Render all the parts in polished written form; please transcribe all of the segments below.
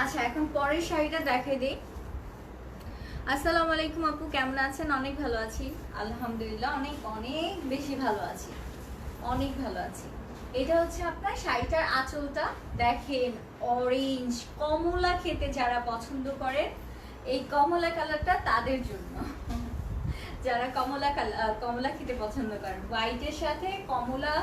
আচ্ছা, এখন পরের শাড়িটা দেখাই দিই। আসসালামু আলাইকুম আপু, কেমন আছেন? অনেক ভালো আছি, আলহামদুলিল্লাহ। অনেক অনেক বেশি ভালো আছি, অনেক ভালো আছি। এটা হচ্ছে আপনার শাড়িটার আঁচলটা দেখেন, অরেঞ্জ কমলা খেতে যারা পছন্দ করেন, এই কমলা কালারটা তাদের জন্য। যারা কমলা খেতে পছন্দ করেন, হোয়াইটের সাথে কমলা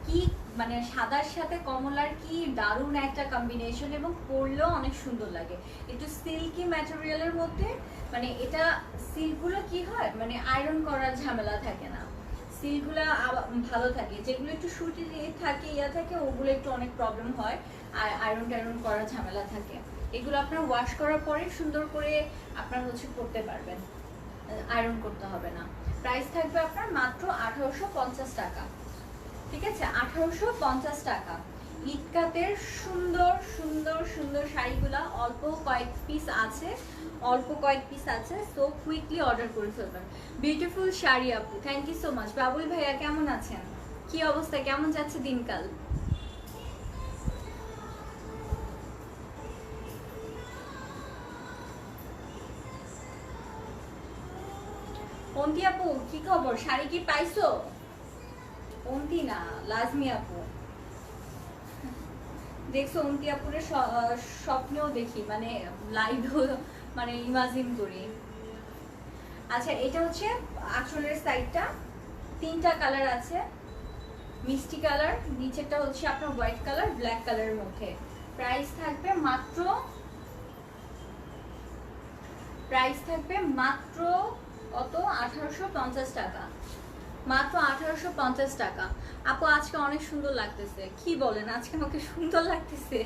কি মানে সাদার সাথে কমলার কি দারুণ একটা কম্বিনেশন, এবং পরলেও অনেক সুন্দর লাগে। একটু সিল্কি ম্যাটেরিয়ালের মধ্যে, মানে এটা সিল্কগুলো কি হয়, মানে আয়রন করার ঝামেলা থাকে না, সিল্কগুলো ভালো থাকে। যেগুলো একটু সুতি থাকে থাকে ওগুলো একটু অনেক প্রবলেম হয়, আর আয়রন টায়রন করার ঝামেলা থাকে। এগুলো আপনার ওয়াশ করার পরে সুন্দর করে আপনার হচ্ছে পরতে পারবেন, আয়রন করতে হবে না। প্রাইস থাকবে আপনার মাত্র 1850 টাকা। ঠিক আছে, 1850 টাকা। ইটকাতের সুন্দর সুন্দর সুন্দর শাড়িগুলা অল্প কয়েক পিস আছে, সো কুইকলি অর্ডার করে ফেলবেন। বিউটিফুল শাড়ি আপু, thank you so much. Babul ভাইয়া কেমন আছেন? কি অবস্থা, কেমন যাচ্ছে দিনকাল? অন্তি আপু কি খবর, শাড়ি কি পাইছো? অন্তি না, লাজমি আপু। দেখছো, অন্তি আপুরের স্বপ্নেও দেখি, মানে লাইভেও মানে ইমাজিন করি। আচ্ছা, এটা হচ্ছে আঁচলের সাইডটা, তিনটা কালার আছে, মিষ্টি কালার, নিচেরটা হচ্ছে আপনার হোয়াইট কালার ব্ল্যাক কালারের মধ্যে। প্রাইস থাকবে মাত্র কত, 1850 টাকা। মাত্র 1850 টাকা। আপু আজকে অনেক সুন্দর লাগতেছে। কি বলেন, আজকে আমাকে সুন্দর লাগতেছে?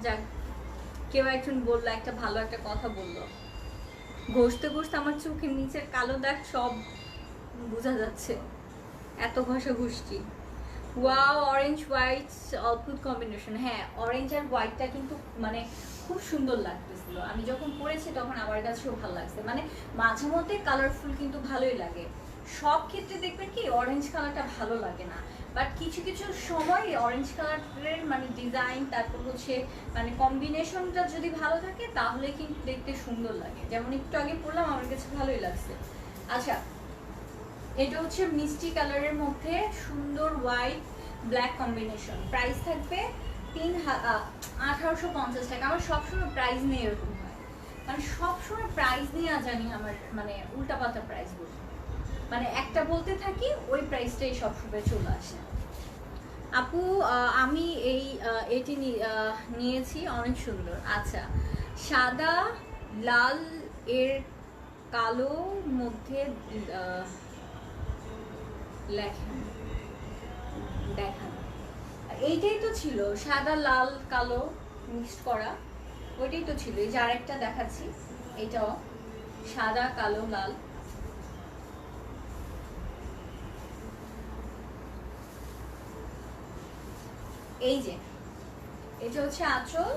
যাক, কেউ একজন বললো, একটা ভালো একটা কথা বললো। ঘষতে ঘষতে আমার চোখের নিচের কালো দাগ সব বোঝা যাচ্ছে, এত ঘষা ঘুষছি। ওয়াও, অরেঞ্জ হোয়াইট অদ্ভুত কম্বিনেশন। হ্যাঁ, অরেঞ্জ আর হোয়াইটটা কিন্তু মানে খুব সুন্দর লাগতেছিল। আমি যখন পরেছি তখন আমার কাছেও ভালো লাগছে। মানে মাঝে মধ্যে কালারফুল কিন্তু ভালোই লাগে। সব ক্ষেত্রে দেখবেন কি অরেঞ্জ কালারটা ভালো লাগে না, বাট কিছু কিছু সময় অরেঞ্জ কালারের মানে ডিজাইন, তারপর হচ্ছে মানে কম্বিনেশনটা যদি ভালো থাকে তাহলে কিন্তু দেখতে সুন্দর লাগে। যেমন একটু আগে পরলাম, আমার কাছে ভালোই লাগছে। আচ্ছা, এটা হচ্ছে মিষ্টি কালারের মধ্যে সুন্দর হোয়াইট ব্ল্যাক কম্বিনেশন। প্রাইস থাকবে 1850 টাকা। আমার সবসময় প্রাইস নিয়ে এরকম হয়, মানে সবসময় প্রাইস নিয়ে জানি আমার মানে উল্টাপাল্টা প্রাইস বলি, মানে একটা বলতে থাকি ওই প্রাইসটাই সবসময় চলে আসে। আপু আমি এটি নিয়েছি, অনেক সুন্দর। আচ্ছা, সাদা লাল এর কালো মধ্যে লেখেন দেখান, এইটাই তো ছিল, সাদা লাল কালো মিক্সড করা, ওইটাই তো ছিল। এই যে আরেকটা দেখাচ্ছি, এটাও সাদা কালো লাল। এই যে এটা হচ্ছে আঁচল,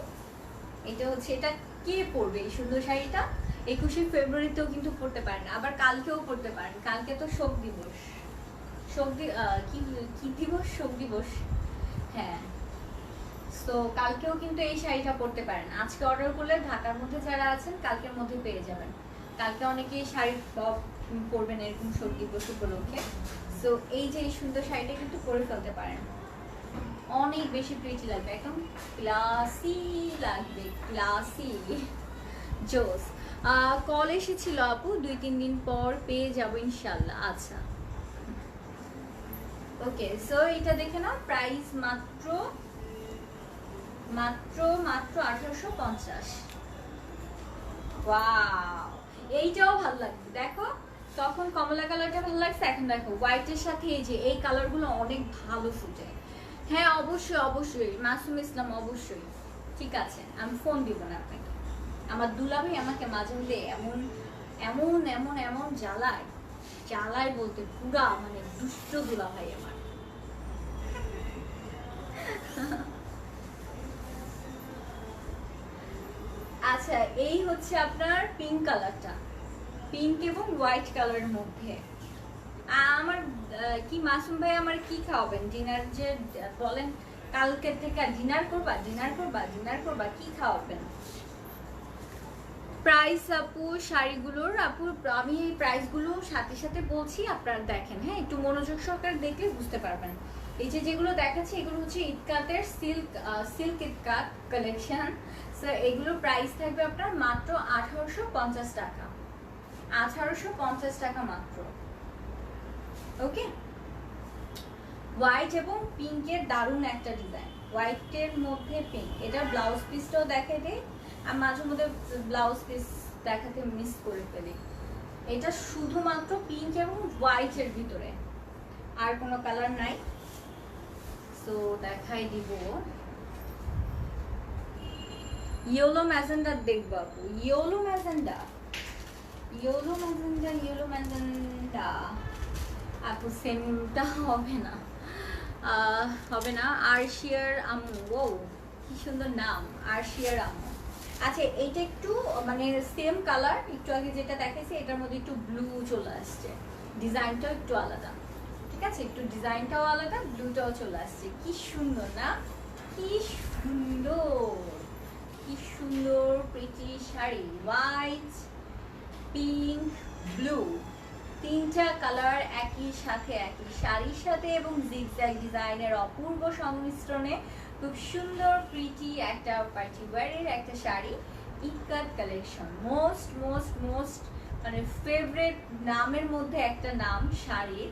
এটা হচ্ছে, এটা কে পরবে এই সুন্দর শাড়িটা? 21শে ফেব্রুয়ারিতেও কিন্তু পরতে পারেন, আবার কালকেও পরতে পারেন। কালকে তো শোক দিবস, কি কি দিবস, শোক দিবস। হ্যাঁ, তো কালকেও কিন্তু এই শাড়িটা পরতে পারেন। আজকে অর্ডার করলে ঢাকার মধ্যে যারা আছেন কালকের মধ্যে পেয়ে যাবেন। কালকে অনেকেই শাড়ি পরবেন এরকম শোক দিবস উপলক্ষে। তো এই যে এই সুন্দর শাড়িটা কিন্তু পরে ফেলতে পারেন, অনেক বেশি প্রিটি লাগবে, একদম ক্লাসি লাগবে, ক্লাসি জোস। কল এসেছিল আপু, 2-3 দিন পর পেয়ে যাবো ইনশাল্লাহ। আচ্ছা, ওকে। সো এটা দেখে নাও, প্রাইস মাত্র মাত্র মাত্র 1850। ওয়াও, এইটাও ভালো লাগবে। দেখো, তখন কমলা কালারটা ভালো লাগছে, এখন দেখো হোয়াইটের সাথে এই যে এই কালারগুলো অনেক ভালো ফুটে। হ্যাঁ, অবশ্যই অবশ্যই মাসুম ইসলাম, অবশ্যই। ঠিক আছে, আমি ফোন দিব না আপনাকে। আমার দুলাভাই আমাকে মাঝে মধ্যে এমন এমন এমন এমন জ্বালায়, জ্বালায় বলতে পুরা মানে দুষ্ট দুলাভাই আমার। আচ্ছা, এই হচ্ছে আপনার পিঙ্ক কালারটা, পিঙ্ক এবং হোয়াইট কালারের মধ্যে। আমার কি মাসুম ভাই আমার কি খাওয়াবেন ডিনার যে বলেন, কালকে থেকে ডিনার করবা ডিনার করবা ডিনার করবা, কি খাওয়াবেন? প্রাইস আপু শাড়িগুলোর, আপু আমি এই প্রাইসগুলো সাথে সাথে বলছি, আপনারা দেখেন হ্যাঁ, একটু মনোযোগ সহকারে দেখলে বুঝতে পারবেন। এই যে যেগুলো দেখাচ্ছি এগুলো হচ্ছে ইটকাতের সিল্ক ইটকাত কালেকশন। সো এগুলোর প্রাইস থাকবে আপনার মাত্র 1850 টাকা, 1850 টাকা মাত্র। ওকে, হোয়াইট এবং পিঙ্কের দারুণ একটা ডিজাইন, হোয়াইটের মধ্যে পিঙ্ক। এটা ব্লাউজ পিসটাও দেখে দেয়, আর মাঝে মধ্যে ব্লাউজ পিস দেখাতে মিস করে ফেলি। এটা শুধুমাত্র পিঙ্ক এবং হোয়াইটের ভিতরে, আর কোনো কালার নাই। সো দেখাই দিব ইয়েলো ম্যাজেন্ডা, দেখবো আপু yellow magenta, yellow magenta, yellow magenta. আপু সেমটা হবে না, হবে না। আরশিয়ার আম্মু, ও কি সুন্দর নাম, আরশিয়ার আম্মু। আচ্ছা এইটা একটু মানে সেম কালার, একটু আগে যেটা দেখাইছি এটার মধ্যে একটু ব্লু চলে আসছে, ডিজাইনটাও একটু আলাদা, ঠিক আছে, একটু ডিজাইনটাও আলাদা, ব্লুটাও চলে আসছে। কি সুন্দর না, কি সুন্দর, কি সুন্দর pretty sari, white pink blue, তিনটা কালার একই সাথে, একই শাড়ির সাথে এবং জিগজ্যাগ ডিজাইনের অপূর্ব সংমিশ্রণে খুব সুন্দর প্রিটি একটা পার্টি ওয়্যারের একটা শাড়ি। ইটকাট কালেকশন, মোস্ট মোস্ট মোস্ট মানে ফেভারিট নামের মধ্যে একটা নাম শাড়ির,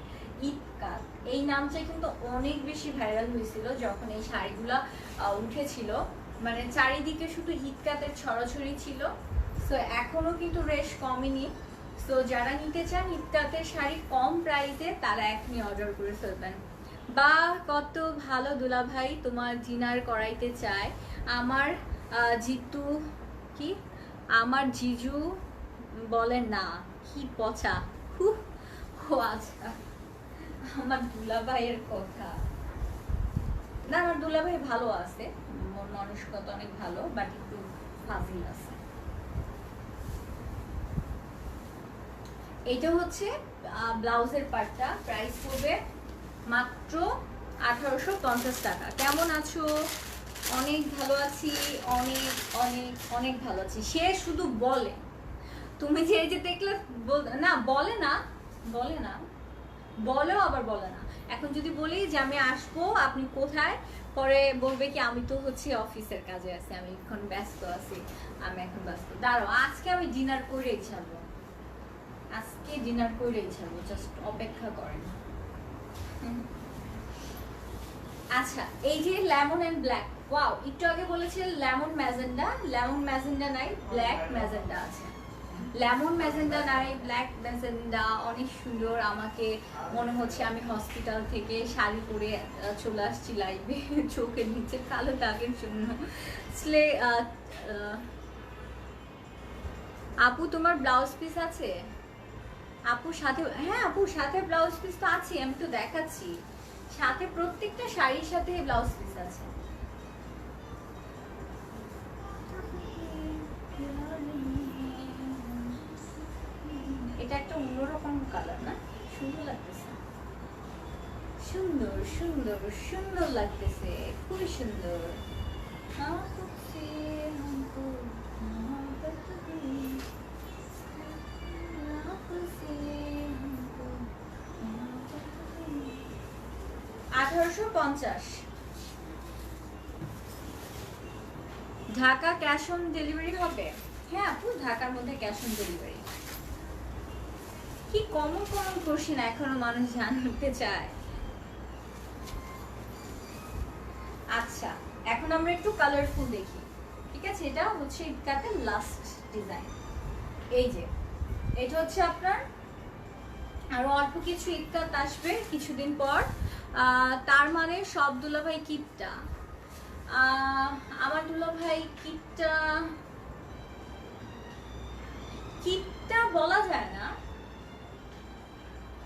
ইটকাট। এই নামটা কিন্তু অনেক বেশি ভাইরাল হয়েছিল যখন এই শাড়িগুলো উঠেছিল, মানে চারিদিকে শুধু ইটকাতের ছড়াছড়ি ছিল। সো এখনো কিন্তু রেশ কমেনি। সো যারা নিতে চান ইটকাতের শাড়ি কম প্রাইসে, তারা এখনই অর্ডার করে ফেলবেন। বা কত ভালো দুলাভাই, তোমার ডিনার করাইতে চায় আমার জিতু, কি আমার জিজু বলে না, কি পচা, ও আচ্ছা আমার দুলাভাইয়ের কথা না, আমার দুলাভাই ভালো আছে, মানসিকতা অনেক ভালো, বাট একটু ফাজিল আছে। এটা হচ্ছে ব্লাউজের পার্টটা, প্রাইস হবে মাত্র 1850 টাকা। কেমন আছো? অনেক ভালো আছি, অনেক অনেক অনেক ভালো আছি। সে শুধু বলে, তুমি যে এই যে দেখলে না, বলে না, বলে না, বলেও আবার বলে না। এখন যদি বলি যে আমি আসবো, আপনি কোথায়, পরে বলবে কি আমি তো হচ্ছে অফিসের কাজে আছি, আমি এখন ব্যস্ত আছি, আমি এখন ব্যস্ত। দাঁড়াও, আজকে আমি ডিনার করেই ছাড়বো, আজকে ডিনার করেই ছাড়বো, জাস্ট অপেক্ষা করেন। আচ্ছা এই যে লেমন এন্ড ব্ল্যাক, ওয়াও, একটু আগে বলেছে লেমন ম্যাজেন্ডা, লেমন ম্যাজেন্ডা নাই, ব্ল্যাক ম্যাজেন্ডা আছে। লেমন ম্যাজেন্ডা নাই, ব্ল্যাক ম্যাজেন্ডা অনেক সুন্দর। আমাকে মনে হচ্ছে আমি হসপিটাল থেকে শাড়ি পরে চলে আসছি লাইভে, চোখের নিচে কালো দাগের জন্য। আপু তোমার ব্লাউজ পিস আছে? আপুর সাথে, হ্যাঁ আপুর সাথে ব্লাউজ পিস তো আছে, আমি তো দেখাচ্ছি, সাথে প্রত্যেকটা শাড়ির সাথে ব্লাউজ পিস আছে। এটা একটা অন্যরকম কালার না, সুন্দর লাগতেছে, সুন্দর সুন্দর সুন্দর লাগতেছে, খুবই সুন্দর। ঢাকা ক্যাশ অন ডেলিভারি হবে? হ্যাঁ আপু, ঢাকার মধ্যে ক্যাশ অন ডেলিভারি। কি কমন কমন কোশ্চেন এখনো মানুষ জানতে চায়। আচ্ছা এখন আমরা একটু কালারফুল দেখি, ঠিক আছে। এটা হচ্ছে ইটকাতের লাস্ট ডিজাইন, এই যে এটা হচ্ছে আপনার, আরো অল্প কিছু ইটকাত আসবে কিছুদিন পর। তার মানে সব দুলাভাই কিটটা, আমার দুলাভাই কিটটা, কিটটা বলা যায় না,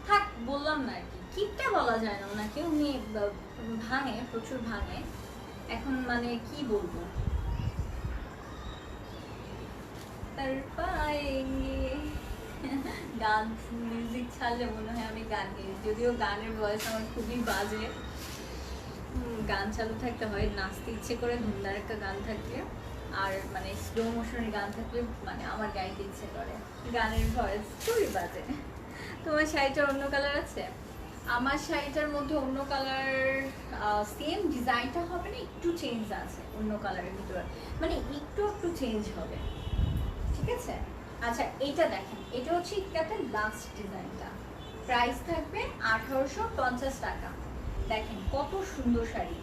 থাক বললাম না আর কি, কিটটা বলা যায় না ওনাকে, উনি ভাঙে, প্রচুর ভাঙে, এখন মানে কি বলবো। গান মিউজিক ছাড়লে মনে হয় আমি গান গাই, যদিও গানের ভয়েস আমার খুবই বাজে, গান চালু থাকতে হয়, নাচতে ইচ্ছে করে ধুমধার একটা গান থাকলে, আর মানে স্লো মোশনের গান থাকলে মানে আমার গাইতে ইচ্ছে করে, গানের ভয়েস খুবই বাজে। তোমার শাড়িটার অন্য কালার আছে? আমার শাড়িটার মধ্যে অন্য কালার, সেম ডিজাইনটা হবে না, একটু চেঞ্জ আছে অন্য কালারের ভিতরে, মানে একটু একটু চেঞ্জ হবে, ঠিক আছে? আচ্ছা এইটা দেখেন, এটা হচ্ছে ইটকাটের লাস্ট ডিজাইনটা, প্রাইস থাকবে 1850 টাকা। দেখেন কত সুন্দর শাড়ি,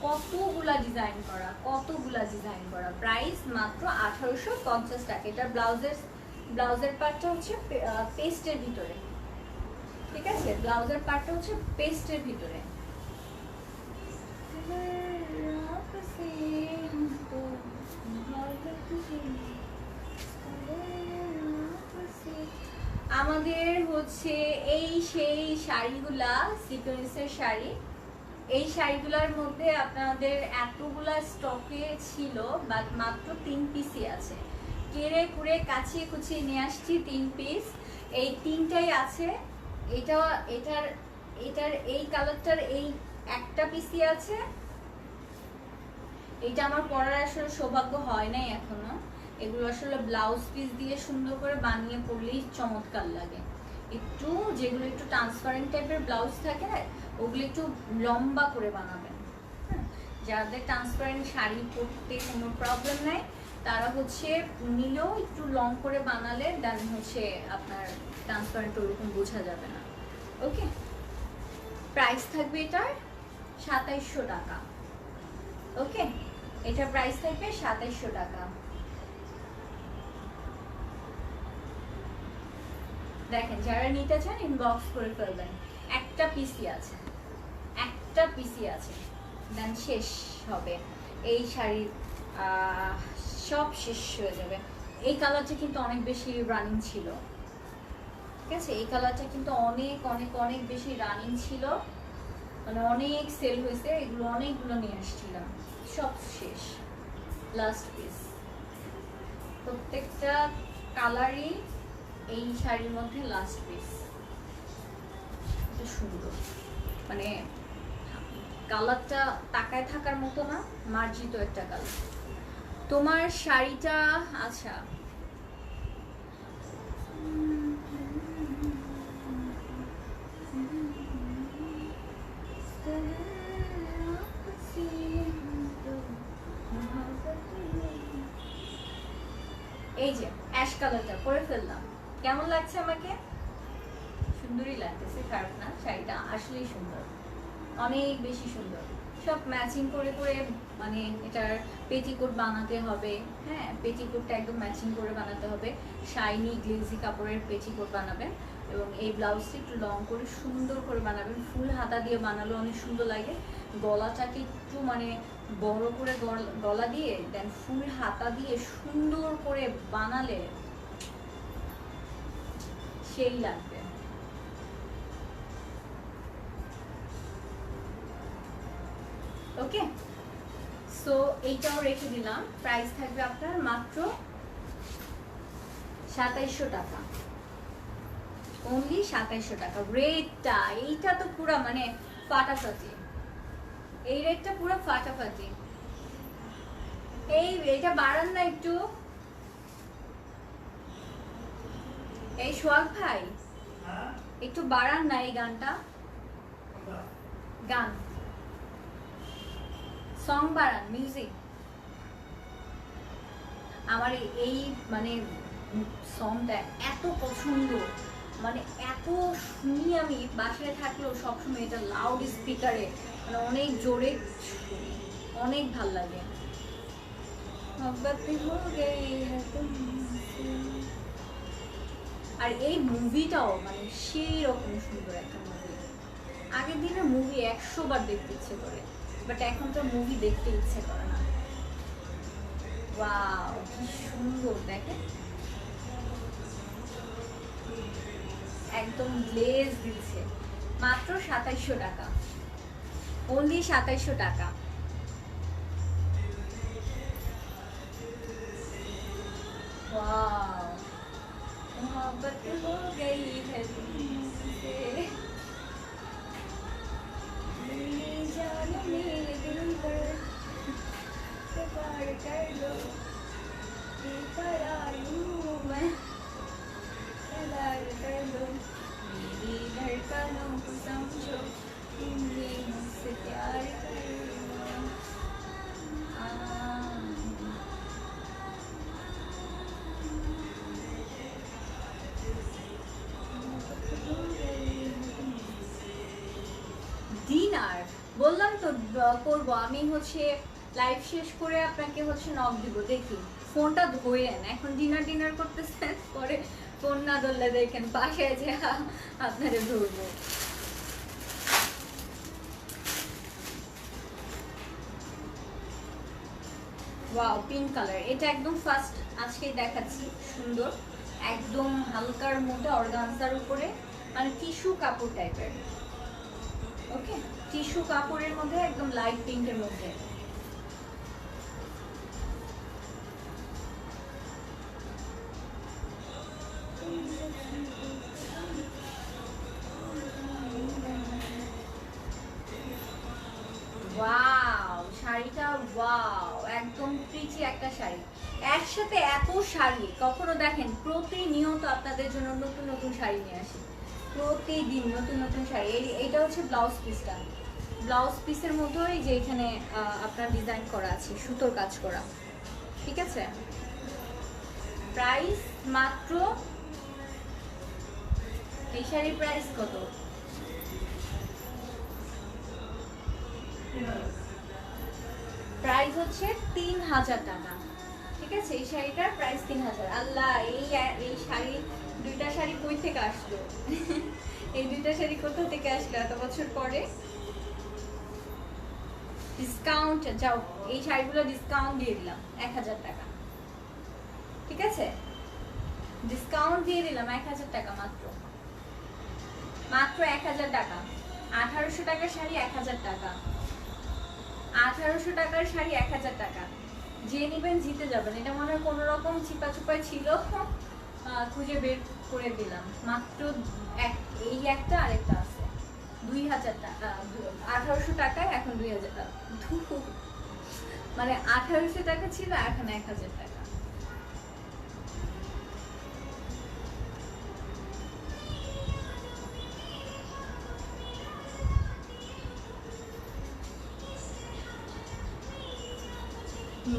কতগুলা ডিজাইন করা, কতগুলা ডিজাইন করা, প্রাইস মাত্র 1850 টাকা। এটা ব্লাউজের পার্টটা হচ্ছে পেস্টের ভিতরে, ঠিক আছে? ব্লাউজের পার্টটা হচ্ছে পেস্টের ভিতরে। আমাদের হচ্ছে এই সেই শাড়িগুলা সিকোয়েন্সের শাড়ি, এই শাড়িগুলোর মধ্যে আপনাদের এতগুলা স্টকে ছিল, বাট মাত্র 3 পিসই আছে। কেড়ে কুড়ে কাছিয়ে কুচিয়ে নিয়ে আসছি 3 পিস, এই 3টাই আছে। এটার এই কালারটার এই একটা পিসই আছে। এটা আমার পরার আসলে সৌভাগ্য হয় নাই এখনো। এগুলো আসলে ব্লাউজ পিস দিয়ে সুন্দর করে বানিয়ে পরলেই চমৎকার লাগে। একটু যেগুলো একটু ট্রান্সপারেন্ট টাইপের ব্লাউজ থাকে না, ওগুলো একটু লম্বা করে বানাবেন। যাদের ট্রান্সপারেন্ট শাড়ি পরতে কোনো প্রবলেম নাই, তারা হচ্ছে নিলেও একটু লং করে বানালে দেন হচ্ছে আপনার ট্রান্সপারেন্ট ওরকম বোঝা যাবে না। ওকে, প্রাইস থাকবে এটার 2700 টাকা। ওকে, এটার প্রাইস থাকবে 2700 টাকা। দেখেন যারা নিতে চান ইনবক্স করে ফেলবেন। একটা পিসি আছে, একটা পিসি আছে, দেন শেষ হবে এই শাড়ির, সব শেষ হয়ে যাবে। এই কালারটা কিন্তু অনেক বেশি রানিং ছিল, ঠিক আছে? এই কালারটা কিন্তু অনেক অনেক অনেক বেশি রানিং ছিল, মানে অনেক সেল হয়েছে। এগুলো অনেকগুলো নিয়ে আসছিলাম, সব শেষ, লাস্ট পিস। প্রত্যেকটা কালারই এই শাড়ির মধ্যে লাস্ট পিস। এটা সুন্দর, মানে কালারটা তাকায় থাকার মতো না, মার্জিত একটা কালার। তোমার শাড়িটা আচ্ছা এই যে অ্যাশ কালারটা পরে ফেললাম, কেমন লাগছে আমাকে? সুন্দরই লাগতেছে, খারাপ না। শাড়িটা আসলেই সুন্দর, অনেক বেশি সুন্দর। সব ম্যাচিং করে করে, মানে এটার পেটিকোট বানাতে হবে। হ্যাঁ, পেটিকোটটা একদম ম্যাচিং করে বানাতে হবে, শাইনি গ্লেজি কাপড়ের পেটিকোট বানাবেন। এবং এই ব্লাউজটা একটু লং করে সুন্দর করে বানাবেন, ফুল হাতা দিয়ে বানালে অনেক সুন্দর লাগে। গলাটাকে একটু মানে বড় করে গলা দিয়ে দেন ফুল হাতা দিয়ে সুন্দর করে বানালে সেই লাগবে। ওকে, সো এইটাও রেখে দিলাম। প্রাইস থাকবে আপনার মাত্র 2700 টাকা, অনলি 2700 টাকা। রেটটা এইটা তো পুরো মানে ফাটাফাটি, এই রেটটা পুরো ফাটাফাটি। এইটা বাড়ান না একটু, এই সোহাগ ভাই একটু বাড়ান না এই গানটা, গান সং বাড়ান, মিউজিক। আমার এই মানে সংটা এত পছন্দ, মানে এত শুনি আমি, বাসায় থাকলেও সবসময় এটা লাউড স্পিকারে মানে অনেক জোরে শুনি, অনেক ভাল লাগে। আর এই মুভিটাও মানে সেই রকম সুন্দর একটা মুভি। আগের দিনে মুভি 100 বার দেখতে ইচ্ছে করে, বাট এখন তো মুভি দেখতে ইচ্ছে করে না। ওয়াও কি সুন্দর, দেখেন একদম গ্লেজ দিচ্ছে। মাত্র 2700 টাকা, অনলি 2700 টাকা। वाव मोहब्बत हो गई है तुमसे, मेरी जान मेरे ডিনার বললাম তো করবো আমি হচ্ছে লাইভ শেষ করে আপনাকে হচ্ছে নক দিব। দেখি ফোনটা ধরেন, এখন ডিনার ডিনার করতেছেন, পরে ফোন না ধরলে দেখেন বাসায় যে আপনারে ধরবো। ওয়াও পিঙ্ক কালার, এটা একদম ফার্স্ট আজকে দেখাচ্ছি, সুন্দর একদম হালকার মধ্যে অর্গানজার উপরে, মানে টিস্যু কাপড় টাইপের। ওকে, টিস্যু কাপড়ের মধ্যে একদম লাইট পিঙ্কের মধ্যে। ওয়াও শাড়িটা, ওয়াও একদম প্রিটি একটা শাড়ি। একসাথে এত শাড়ি কখনো দেখেন, প্রতিনিয়ত আপনাদের জন্য নতুন নতুন শাড়ি নিয়ে আসি, প্রতিদিন নতুন নতুন শাড়ি। এইটা হচ্ছে ব্লাউজ পিসটা, ব্লাউজ পিসের মধ্যেই যে এখানে আপনার ডিজাইন করা আছে, সুতোর কাজ করা, ঠিক আছে। প্রাইস মাত্র, এই শাড়ির প্রাইস কত? প্রাইস হচ্ছে 3000 টাকা, ঠিক আছে। এই শাড়িটার প্রাইস 3000। আল্লাহ, এই শাড়ি, দুইটা শাড়ি কই থেকে আসলো? এই দুইটা শাড়ি কোথা থেকে আসলো এত বছর পরে? ডিসকাউন্ট যাও, এই শাড়িগুলো ডিসকাউন্ট দিয়ে দিলাম 1000 টাকা, ঠিক আছে। ডিসকাউন্ট দিয়ে দিলাম 1000 টাকা, মাত্র মাত্র 1000 টাকা। 1800 টাকার শাড়ি 1000 টাকা, 1800 টাকার শাড়ি 1000 টাকা। যে নেবেন জিতে যাবেন। এটা মনে হয় কোনো রকম চিপা চুপায় ছিল, খুঁজে বের করে দিলাম। মাত্র এই একটা আরেকটা আছে 2000 টাকা, 1800 টাকায় এখন 2000 টাকা, মানে 1800 টাকা ছিল এখন 1000 টাকা।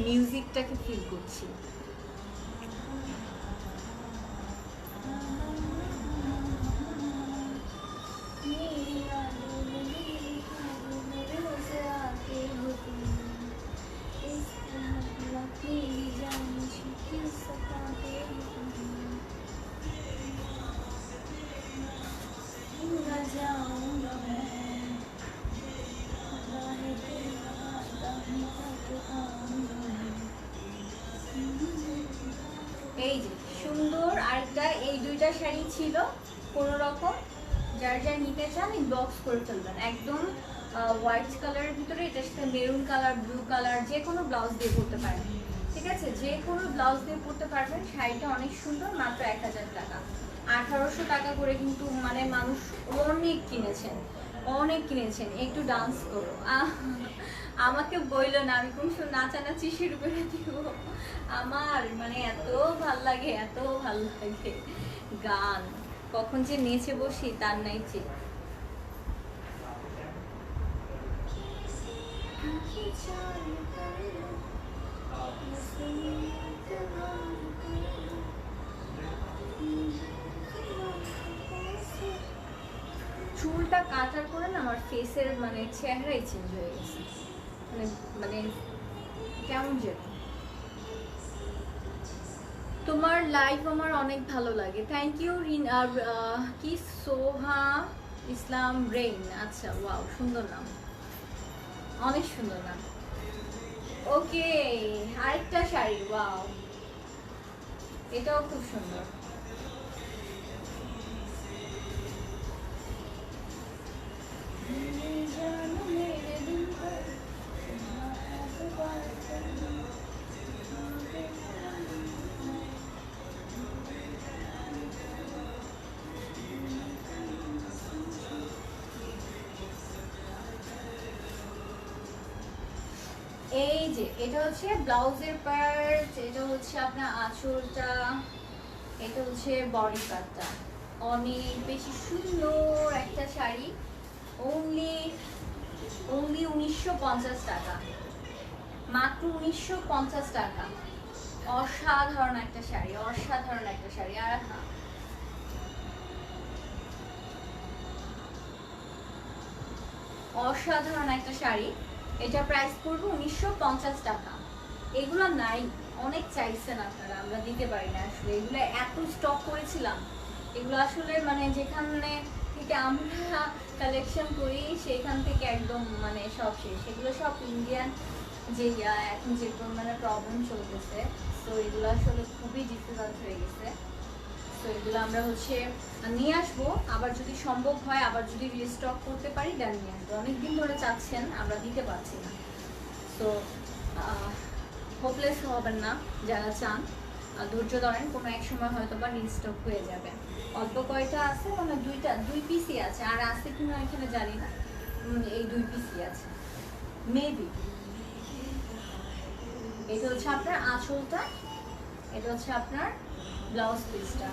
মিউজিকটাকে ফিল করছি। এই যে সুন্দর আরেকটা, এই দুইটা শাড়ি ছিল কোনো রকম, যার যা নিতে চান ইনবক্স করে ফেলবেন। একদম হোয়াইট কালারের ভিতরে এটার সাথে মেরুন কালার, ব্লু কালার, যে কোনো ব্লাউজ দিয়ে পরতে পারেন, ঠিক আছে। যে কোনো ব্লাউজ দিয়ে পরতে পারবেন। শাড়িটা অনেক সুন্দর, মাত্র 1000 টাকা। 1800 টাকা করে কিন্তু মানে মানুষ অনেক কিনেছেন, অনেক কিনেছেন। একটু ডান্স করো, আমাকে বইলো না, আমি কোন নাচানাচি শুরু করে দিব। আমার মানে এত ভাল লাগে, এত ভাল লাগে গান, কখন যে নেচে বসি তার নাই ঠিক। চুলটা কাটার পরে না আমার ফেসের মানে চেহারাই চেঞ্জ হয়ে গেছে, মানে মানে কেমন যেন। তোমার লাইভ আমার অনেক ভালো লাগে, থ্যাংক ইউ। কি সোহা ইসলাম রেইন, আচ্ছা ওয়াও সুন্দর নাম, অনেক সুন্দর নাম। ওকে, আরেকটা শাড়ি, ওয়াও এটাও খুব সুন্দর। এই যে এটা হচ্ছে ব্লাউজের পার্ট, এটা হচ্ছে আপনার আঁচলটা, এটা হচ্ছে বডি পার্টটা। অনেক বেশি সুন্দর একটা শাড়ি, অনলি 1950 টাকা, মাত্র 1950 টাকা। অসাধারণ একটা শাড়ি, অসাধারণ একটা শাড়ি। আর অসাধারণ একটা শাড়ি। এটা প্রাইস পড়বে 1950 টাকা। এগুলো নাই, অনেক চাইছেন আপনারা, আমরা দিতে পারি না আসলে। এগুলো এত স্টক করেছিলাম, এগুলো আসলে মানে যেখানে থেকে আমরা কালেকশন করি সেখান থেকে একদম মানে সব শেষ। এগুলো সব ইন্ডিয়ান যে এখন যে মানে প্রবলেম চলতেছে, তো এগুলো আসলে খুবই ডিফিকাল্ট হয়ে গেছে। তো এগুলো আমরা হচ্ছে নিয়ে আসবো, আবার যদি সম্ভব হয়, আবার যদি রিস্টক করতে পারি দেন নিয়ে আসবো। অনেকদিন ধরে চাচ্ছেন, আমরা দিতে পারছি না। তো হোপলেস হবেন না যারা চান, ধৈর্য ধরেন, কোনো এক সময় হয়তো বা রিস্টক হয়ে যাবে। অল্প কয়টা আছে, মানে দুই পিসই আছে, আর আছে কিনা এখানে জানি না। এই 2 পিসই আছে মেবি। এটা হচ্ছে আপনার আঁচলটা, এটা হচ্ছে আপনার ব্লাউজ পিসটা।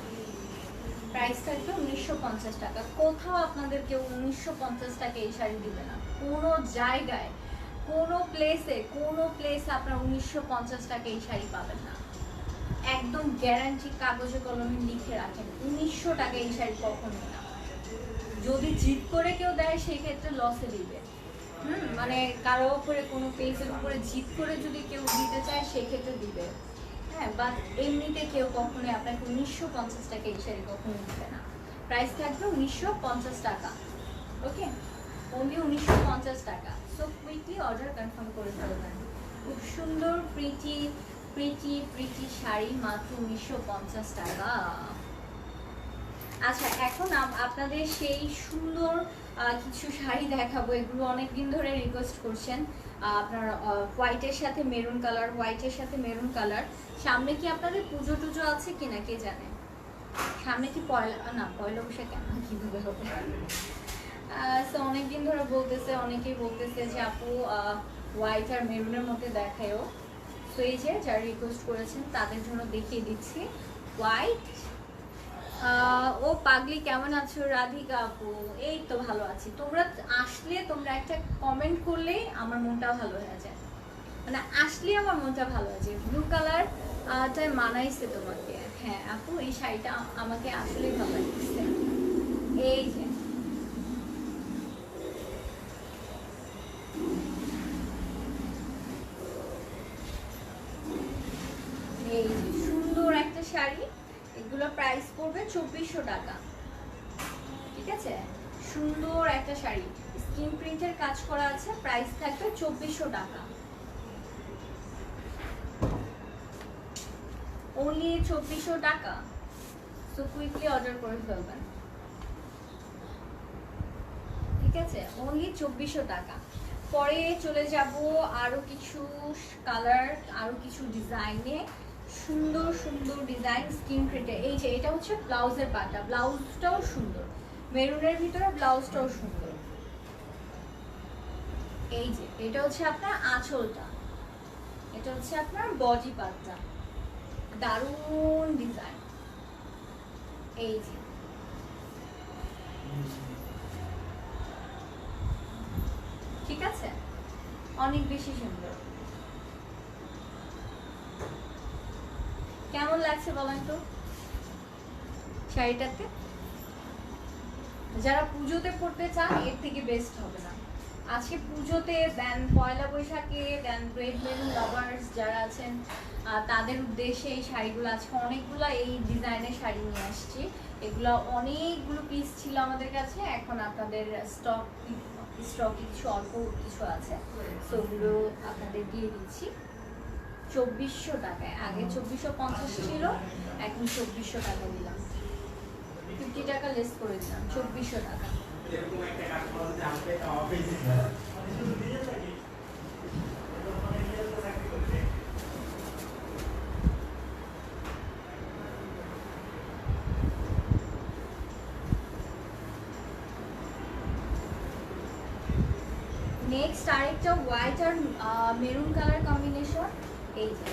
প্রাইস থাকবে 1950 টাকা। কোথাও আপনাদের কেউ 1950 টাকা এই শাড়ি দিবে না, কোনো জায়গায়, কোনো প্লেসে আপনার 1950 টাকা এই শাড়ি পাবেন না। একদম গ্যারান্টি, কাগজে কলমে লিখে রাখেন, 1900 টাকা এই শাড়ি কখনোই না। যদি জিদ করে কেউ দেয় সেই ক্ষেত্রে লসে দিবে। মানে কারো উপরে, কোনো পেজের উপরে জিদ করে যদি কেউ দিতে চায় সেক্ষেত্রে দিবে, হ্যাঁ। বাট এমনিতে কেউ কখনোই আপনাকে 1950 টাকা এই শাড়ি কখনো দিবে না। প্রাইস থাকবে 1950 টাকা, ওকে, অনলি 1950 টাকা। সো কুইকলি অর্ডার কনফার্ম করে ফেলবেন। খুব সুন্দর প্রিটি প্রিটি প্রিটি শাড়ি, মাত্র 1950 টাকা। আচ্ছা, এখন আপনাদের সেই সুন্দর কিছু শাড়ি দেখাবো। এগুলো অনেকদিন ধরে রিকোয়েস্ট করছেন। আপনার হোয়াইটের সাথে মেরুন কালার, হোয়াইটের সাথে মেরুন কালার। সামনে কি আপনাদের পুজো টুজো আছে কিনা কে জানে? সামনে কি পয়লা বৈশাখ, কেন কিভাবে হবে? সো অনেকদিন ধরে বলতেছে, অনেকেই বলতেছে যে আপু হোয়াইট আর মেরুনের মধ্যে দেখায়ও। সো এই যে যারা রিকোয়েস্ট করেছেন তাদের জন্য দেখিয়ে দিচ্ছি হোয়াইট। ও পাগলি কেমন আছো রাধিকা আপু? এই তো ভালো আছি। তোমরা আসলে, তোমরা একটা কমেন্ট করলেই আমার মনটা ভালো হয়ে যায়, মানে আসলে আমার মনটা ভালো হয়ে যায়। ব্লু কালার টাই মানাইছে তোমাকে। হ্যাঁ আপু, এই শাড়িটা আমাকে আসলেই ভালো লাগছে। এই যে এই যে সুন্দর একটা শাড়ি, এগুলো প্রাইস পড়বে 2400 টাকা। ঠিক আছে, সুন্দর একটা শাড়ি, স্কিন প্রিন্টের কাজ করা আছে, প্রাইস থাকবে 2400 টাকা, অনলি 2400 টাকা। সো কুইকলি অর্ডার করে ফেলবেন, ঠিক আছে, অনলি 2400 টাকা। পরে চলে যাব আরো কিছু কালার, আরো কিছু ডিজাইনে, সুন্দর সুন্দর ডিজাইন স্কিন প্রিন্টে। এই যে এটা হচ্ছে ব্লাউজের পাটা, ব্লাউজটাও সুন্দর, মেরুনের ভিতরে ব্লাউজটাও সুন্দর। এই যে এটা হচ্ছে আপনার আঁচলটা, এটা হচ্ছে আপনার বডি পার্টটা, দারুণ ডিজাইন। এই যে ঠিক আছে, অনেক বেশি সুন্দর। কেমন লাগছে বলেন তো শাড়িটাতে? যারা পুজোতে পড়তে চান এর থেকে বেস্ট হবে না। আজকে পুজোতে দেন, পয়লা বৈশাখে দেন, রেড মেরুন লাভার্স যারা আছেন তাদের উদ্দেশ্যে এই শাড়িগুলো, আজকে অনেকগুলো এই ডিজাইনের শাড়ি নিয়ে আসছি। এগুলো অনেকগুলো পিস ছিল আমাদের কাছে, এখন আপনাদের স্টকে কিছু অল্প কিছু আছে, তো ওগুলো আপনাদের দিয়ে দিচ্ছি 2400 টাকায়। আগে 2450 ছিল, এখন 2400 টাকা দিলাম, 50 টাকা লেস করে দিলাম, 2400 টাকা। নেক্সট আরেকটা হোয়াইট আর মেরুন কালার কম্বিনেশন। এই যে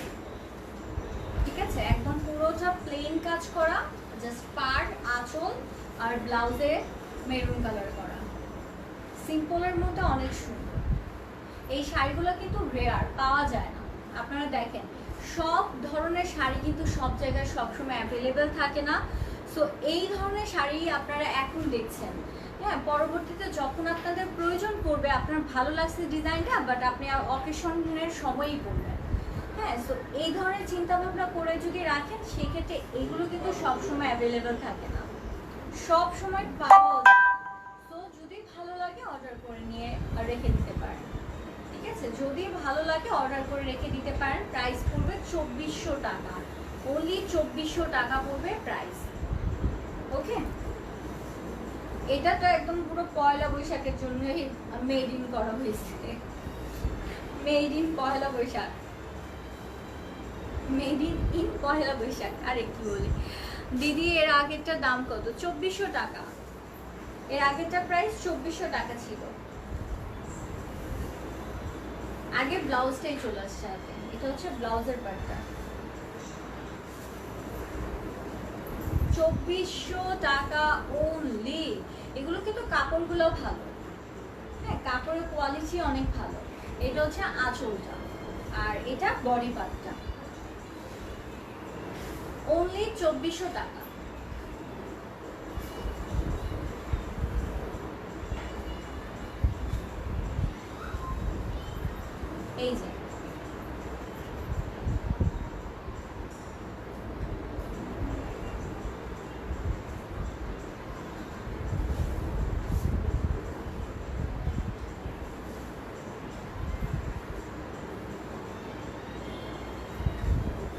ঠিক আছে, একদম পুরোটা প্লেন কাজ করা, জাস্ট পাড়, আঁচল আর ব্লাউজে মেরুন কালার করা, সিম্পলের মধ্যে অনেক সুন্দর। এই শাড়িগুলো কিন্তু রেয়ার, পাওয়া যায় না। আপনারা দেখেন সব ধরনের শাড়ি কিন্তু সব জায়গায় সবসময় অ্যাভেলেবেল থাকে না। সো এই ধরনের শাড়ি আপনারা এখন দেখছেন, হ্যাঁ, পরবর্তীতে যখন আপনাদের প্রয়োজন পড়বে পরবে, আপনার ভালো লাগছে ডিজাইনটা, বাট আপনি অকেশনের সময়ই পরবেন। হ্যাঁ, সো এই ধরনের চিন্তা ভাবনা করে যদি রাখেন, সেক্ষেত্রে এগুলো কিন্তু সবসময় অ্যাভেলেবেল থাকে না, সব সময় পাওয়াও যায় না। তো যদি ভালো লাগে অর্ডার করে নিয়ে রেখে দিতে পারেন, ঠিক আছে? যদি ভালো লাগে অর্ডার করে রেখে দিতে পারেন। প্রাইস পড়বে 2400 টাকা, অনলি 2400 টাকা পড়বে প্রাইস। ওকে, এটা তো একদম পুরো পয়লা বৈশাখের জন্যই মেড ইন করা হয়েছে, made in Poila Boishakh, made in Poila Boishakh. আরে কি বলি দিদি, এর আগেরটার দাম কত? 2400 টাকা। এর আগেরটা প্রাইস 2400 টাকা ছিল। আগে ব্লাউজটাই চলে আসছে হাতে, এটা হচ্ছে ব্লাউজের পার্টটা। 2400 টাকা অনলি। এগুলো কিন্তু কাপড়গুলো ভালো, হ্যাঁ, কাপড়ের কোয়ালিটি অনেক ভালো। এটা হচ্ছে আঁচলটা, আর এটা বডি পার্টটা। অনলি 2400 টাকা। এই যে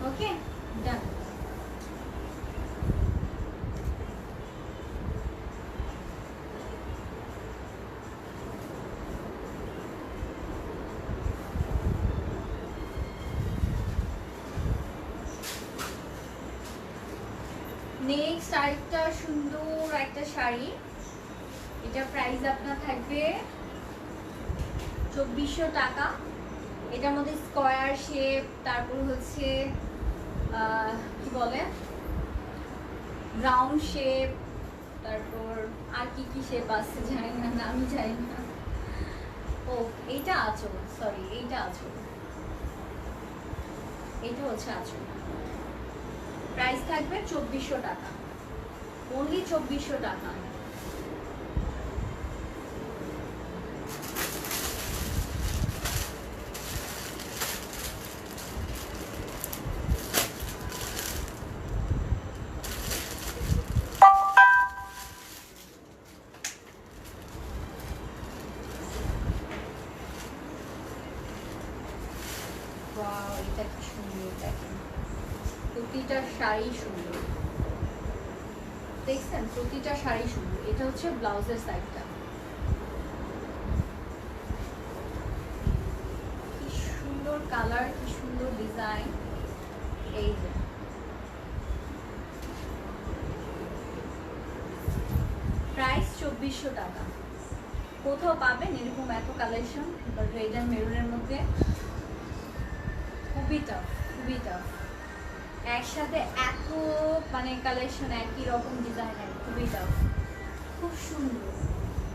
ওকে, ডান। নেক্সট আরেকটা সুন্দর একটা শাড়ি, এটা প্রাইস আপনার থাকবে 2400 টাকা। এটার মধ্যে স্কয়ার শেপ, তারপর হচ্ছে কি বলে রাউন্ড শেপ, তারপর আর কি কি শেপ আছে জানি না, আমি জানি না। ও এইটা আঁচল, সরি এইটা আঁচল, এইটা হচ্ছে আঁচল। প্রাইস থাকবে 2400 টাকা, অনলি 2400 টাকা। ওয়াও, এটা কি সুন্দর, দেখেন প্রতিটা শাড়ি সুন্দর, দেখছেন প্রতিটা শাড়ি সুন্দর। এটা হচ্ছে ব্লাউজের সাইডটা, কি সুন্দর কালার, কি সুন্দর ডিজাইন। এই যে প্রাইস 2400 টাকা। কোথাও পাবেন এরকম এত কালেকশন রেড অ্যান্ড মেরুনের মধ্যে? খুবই টাফ, খুবই টাফ। একসাথে এত মানে কালেকশন, একই রকম ডিজাইনের, খুবই টাফ। খুব সুন্দর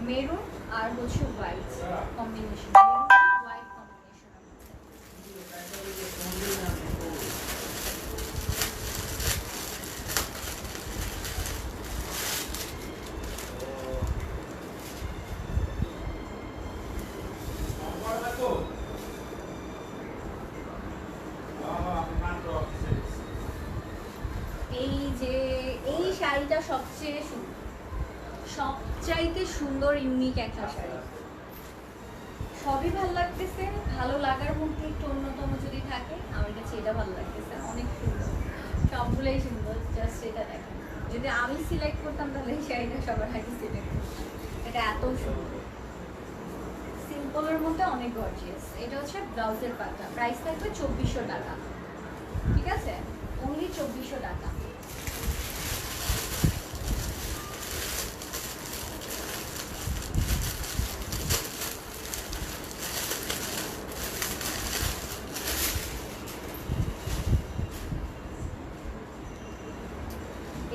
মেরুন আর হচ্ছে হোয়াইট কম্বিনেশন, হোয়াইট কম্বিনেশনের মধ্যে। এই যে এই শাড়িটা সবচেয়ে সুন্দর, সবচাইতে সুন্দর ইউনিক একটা শাড়ি। সবই ভালো লাগতেছে, ভালো লাগার মধ্যে একটু অন্যতম যদি থাকে, আমার কাছে এটা ভালো লাগতেছে, অনেক সুন্দর, সবগুলোই সুন্দর। জাস্ট এটা দেখেন, যদি আমি সিলেক্ট করতাম তাহলে এই শাড়িটা সবার আগে সিলেক্ট করতাম। এটা এত সুন্দর, সিম্পলের মধ্যে অনেক গর্জিয়াস। এটা হচ্ছে ব্লাউজের পাতা, প্রাইস থাকবে 2400 টাকা, ঠিক আছে? অনলি 2400 টাকা।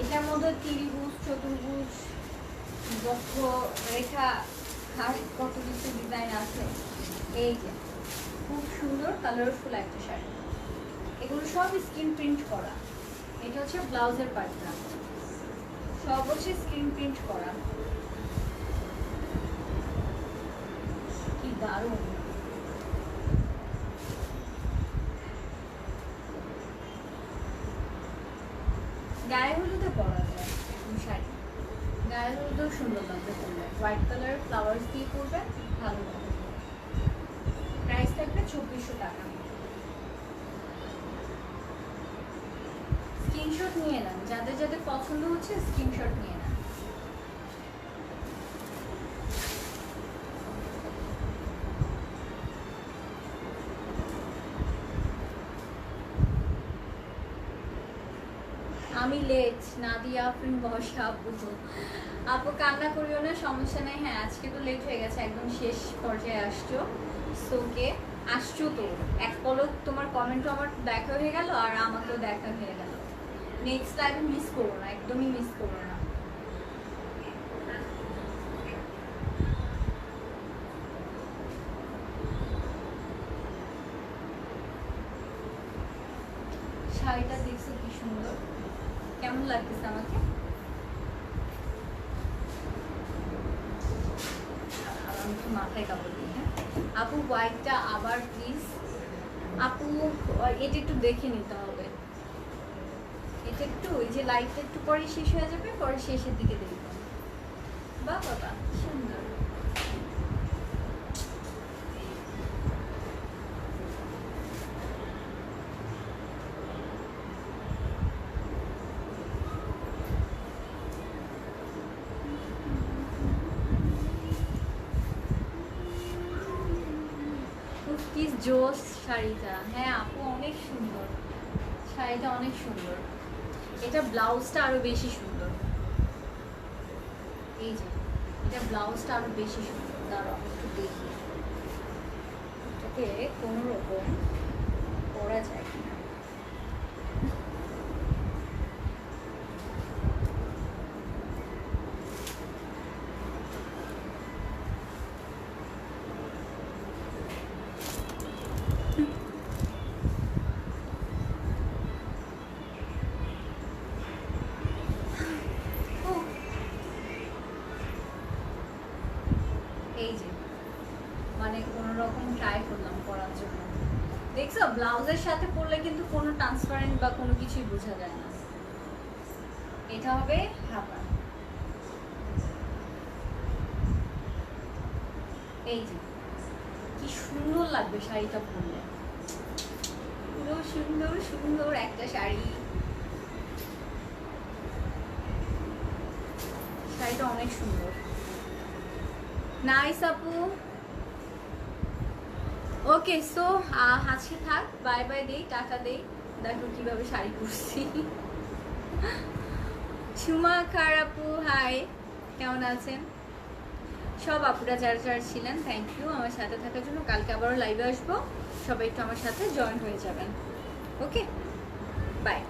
এটার মধ্যে ত্রিভুজ, চতুর্ভুজ, বক্ষ রেখা, আর কত কিছু ডিজাইন আছে। এই যে খুব সুন্দর কালারফুল একটা শাড়ি, এগুলো সব স্ক্রিন প্রিন্ট করা। এটা হচ্ছে ব্লাউজের পার্টটা, সব হচ্ছে স্ক্রিন প্রিন্ট করা। দারুণ। গায়ে হলুদে পরা যায় এরকম শাড়ি, গায়ে হলুদেও সুন্দর লাগবে পরলে। হোয়াইট কালার ফ্লাওয়ার্স দিয়ে পরবে, ভালো লাগবে। প্রাইস থাকবে 2400 টাকা। স্ক্রিনশট নিয়ে নেন, যাদের যাদের পছন্দ হচ্ছে স্ক্রিনশট নিয়ে নেন। আমি লেট, নাদিয়া আফরিন বর্ষা আপু। আপু কান্না করিও না, সমস্যা নেই। হ্যাঁ আজকে তো লেট হয়ে গেছে, একদম শেষ পর্যায়ে আসছো। সোকে আসছো তো, এক পলক তোমার কমেন্টও আমার দেখা হয়ে গেল আর আমাকেও দেখা হয়ে গেল। নেক্সট লাইভে মিস করো না, একদমই মিস করো না। শাড়িটা দেখছো কি সুন্দর, কেমন লাগতেছে আমাকে? মাথায় কাপড় দিই। হ্যাঁ আপু হোয়াইটটা আবার প্লিজ। আপু এটা একটু দেখে নিতে হবে, এটা একটু ওই যে লাইটটা একটু পরে শেষ হয়ে যাবে, পরে শেষের দিকে দেখবেন। বাহ বাবা সুন্দর। কি জোস শাড়িটা। হ্যাঁ আপু অনেক সুন্দর শাড়িটা, অনেক সুন্দর। এটা ব্লাউজটা আরো বেশি সুন্দর। এই যে এটা ব্লাউজটা আরো বেশি সুন্দর। দাঁড়াও একটু দেখি এটাকে কোনো রকম পরা যায় কিনা। এই যে মানে কোনো রকম ট্রাই করলাম পরার জন্য। দেখছো ব্লাউজের সাথে পরলে কিন্তু কোনো ট্রান্সপারেন্ট বা কোনো কিছুই বোঝা যায় না। এটা হবে হাতা। এই যে কি সুন্দর লাগবে শাড়িটা পরলে, পুরো সুন্দর সুন্দর একটা শাড়ি। শাড়িটা অনেক সুন্দর। নাইস আপু। ওকে সো আজকে থাক, বাই বাই দেই, টাটা দেই। দেখো কিভাবে শাড়ি পরছি। সুমা খার আপু হাই, কেমন আছেন? সব আপুরা যারা যারা ছিলেন থ্যাংক ইউ আমার সাথে থাকার জন্য। কালকে আবারও লাইভে আসবো, সবাই একটু আমার সাথে জয়েন হয়ে যাবেন। Okay bye.